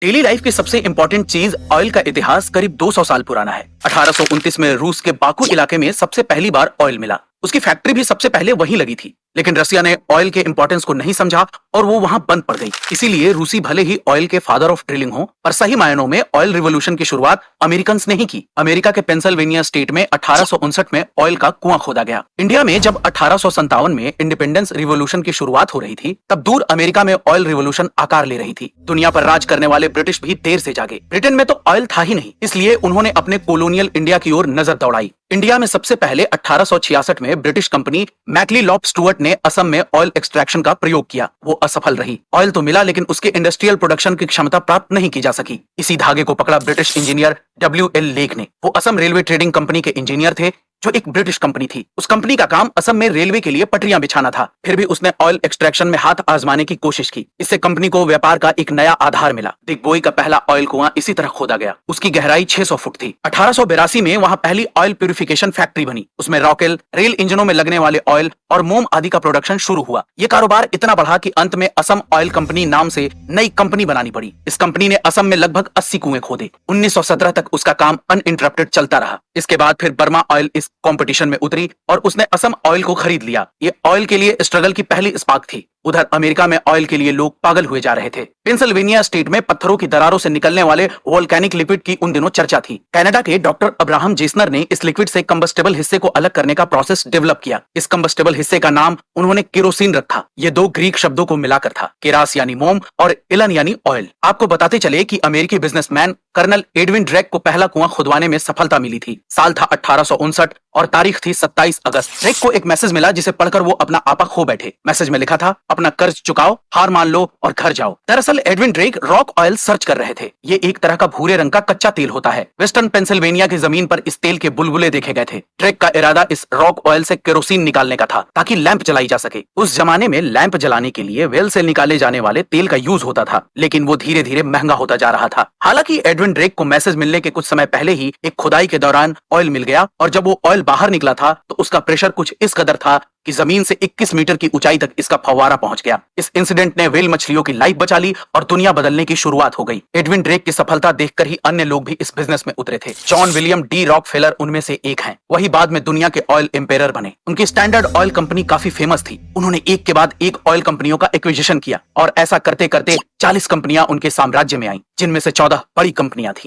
Daily life की सबसे important चीज ऑयल का इतिहास करीब 200 साल पुराना है। 1829 में रूस के बाकू इलाके में सबसे पहली बार ऑयल मिला। उसकी फैक्ट्री भी सबसे पहले वहीं लगी थी, लेकिन रसिया ने ऑयल के इंपॉर्टेंस को नहीं समझा और वो वहां बंद पड़ गई। इसीलिए रूसी भले ही ऑयल के फादर ऑफ ड्रिलिंग हो, पर सही मायनों में ऑयल रिवोल्यूशन की शुरुआत अमेरिकन ने ही की। अमेरिका के पेंसिल्वेनिया स्टेट में 1859 में ऑयल का कुआं खोदा गया। इंडिया में जब 1857 में इंडिपेंडेंस रिवोल्यूशन की शुरुआत हो रही थी, तब दूर अमेरिका में ऑयल रिवोल्यूशन आकार ले रही थी। दुनिया पर राज करने वाले ब्रिटिश भी देर से जागे। ब्रिटेन में तो ऑयल था ही नहीं, इसलिए उन्होंने अपने कोलोनियल इंडिया की ओर नजर दौड़ाई। इंडिया में सबसे पहले 1866 में ब्रिटिश कंपनी मैक्लीलॉप स्टुअर्ट ने असम में ऑयल एक्सट्रैक्शन का प्रयोग किया। वो असफल रही। ऑयल तो मिला, लेकिन उसके इंडस्ट्रियल प्रोडक्शन की क्षमता प्राप्त नहीं की जा सकी। इसी धागे को पकड़ा ब्रिटिश इंजीनियर WL लेक ने। वो असम रेलवे ट्रेडिंग कंपनी के इंजीनियर थे, जो एक ब्रिटिश कंपनी थी। उस कंपनी का काम असम में रेलवे के लिए पटरियां बिछाना था। फिर भी उसने ऑयल एक्सट्रैक्शन में हाथ आजमाने की कोशिश की। इससे कंपनी को व्यापार का एक नया आधार मिला। दिग्बोई का पहला ऑयल कुआं इसी तरह खोदा गया। उसकी गहराई 600 फुट थी। 1882 में वहां पहली ऑयल प्यूरिफिकेशन फैक्ट्री बनी। उसमें रॉकेल, रेल इंजनों में लगने वाले ऑयल और मोम आदि का प्रोडक्शन शुरू हुआ। ये कारोबार इतना बढ़ा कि अंत में असम ऑयल कंपनी नाम से नई कंपनी बनानी पड़ी। इस कंपनी ने असम में लगभग 80 कुएं खोदे। 1917 तक उसका काम अनइंटरप्टेड चलता रहा। इसके बाद फिर बर्मा ऑयल इस कंपटीशन में उतरी और उसने असम ऑयल को खरीद लिया। ये ऑयल के लिए स्ट्रगल की पहली स्पार्क थी। उधर अमेरिका में ऑयल के लिए लोग पागल हुए जा रहे थे। पेंसिल्वेनिया स्टेट में पत्थरों की दरारों से निकलने वाले वोल्केनिक लिक्विड की उन दिनों चर्चा थी। कनाडा के डॉक्टर अब्राहम जेसनर ने इस लिक्विड से कंबस्टेबल हिस्से को अलग करने का प्रोसेस डेवलप किया। इस कंबस्टेबल हिस्से का नाम उन्होंने केरोसिन रखा। ये दो ग्रीक शब्दों को मिलाकर था, केरास यानी मोम और इलन यानी ऑयल। आपको बताते चले कि अमेरिकी बिजनेसमैन कर्नल एडविन ड्रेक को पहला कुआं खुदवाने में सफलता मिली थी। साल था 1859 और तारीख थी 27 अगस्त। ड्रेक को एक मैसेज मिला, जिसे पढ़कर वो अपना आपा खो बैठे। मैसेज में लिखा था, अपना कर्ज चुकाओ, हार मान लो और घर जाओ। दरअसल Edwin Drake rock oil search कर रहे थे। ये एक तरह का भूरे रंग का कच्चा तेल होता है। वेस्टर्न पेंसिल्वेनिया की जमीन पर इस तेल के बुलबुले देखे गए थे। ड्रेक का इरादा इस रॉक ऑयल से केरोसिन निकालने का था, ताकि लैंप जलाई जा सके। उस जमाने में लैंप जलाने के लिए वेल से निकाले जाने वाले तेल का यूज होता था, लेकिन वो धीरे धीरे महंगा होता जा रहा था। हालांकि एडविन ड्रेक को मैसेज मिलने के कुछ समय पहले ही एक खुदाई के दौरान ऑयल मिल गया, और जब वो ऑयल बाहर निकला था तो उसका प्रेशर कुछ इस कदर था कि जमीन से 21 मीटर की ऊंचाई तक इसका फव्वारा पहुंच गया। इस इंसिडेंट ने व्हेल मछलियों की लाइफ बचा ली और दुनिया बदलने की शुरुआत हो गई। एडविन ड्रेक की सफलता देखकर ही अन्य लोग भी इस बिजनेस में उतरे थे। जॉन विलियम डी रॉकफेलर उनमें से एक हैं। वही बाद में दुनिया के ऑयल एम्पेरर बने। उनकी स्टैंडर्ड ऑयल कंपनी काफी फेमस थी। उन्होंने एक के बाद एक ऑयल कंपनियों का एक्विजिशन किया और ऐसा करते करते 40 कंपनियां उनके साम्राज्य में आईं, जिनमें से 14 बड़ी कंपनियां थी।